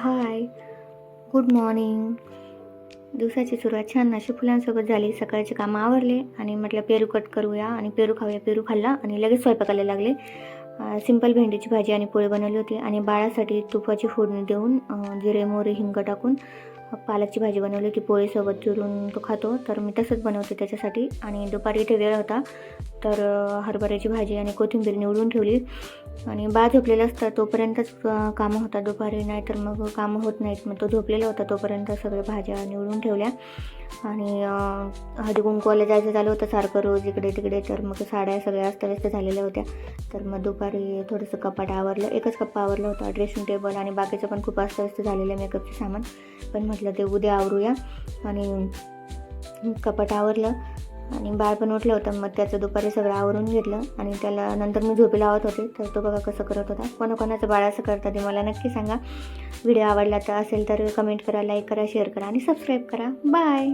हाय, good morning. दिवसाची सुरुवात छान अशी फुलांसोबत झाली. सकाळचे कामं आवरले आणि म्हटलं पेरू कट करूया आणि पेरू खाऊया. पेरू खाल्ला आणि लगेच स्वयंपाकाला लागले. सिंपल भेंडीची भाजी आणि पोळी बनवली होती आणि बाळासाठी तुपाची फोडणी देऊन जिरे, मोहरी, हिंग टाकून पालकची भाजी बनवली होती. पोळीसोबत चुरून तो खातो, तर मी तसंच बनवते त्याच्यासाठी. आणि दुपारी इथे वेळ होता, तर हरभऱ्याची भाजी आणि कोथिंबीर निवडून ठेवली. आणि बाळ झोपलेलं असतं तोपर्यंतच कामं होतात दुपारी, नाहीतर मग कामं होत नाहीत. मग तो झोपलेला होता तोपर्यंत सगळ्या भाज्या निवडून ठेवल्या. आणि हळदी कुंकवाला जायचं झालं होतं सारखं रोज इकडे तिकडे, तर मग साड्या सगळ्या अस्तव्यस्त झालेल्या होत्या. तर मग दुपारी थोडंसं कपाट आवरलं. एकच कप्पा आवरला होता, ड्रेसिंग टेबल आणि बाकीचं पण खूप अस्तव्यस्त झालेलं मेकअपचं सामान. पण म्हटलं ते उद्या आवरूया. आणि कपाट आवरलं आणि बाळ पण उठलं होतं. मग त्याचं दुपारी सगळं आवरून घेतलं आणि त्याला नंतर मी झोपी लावत होते. तर तो बघा कसं करत होता. कोणाकोणाचं बाळ असं करतात ते मला नक्की सांगा. व्हिडिओ आवडला तर असेल तर कमेंट करा, लाईक करा, शेअर करा आणि सबस्क्राईब करा. बाय.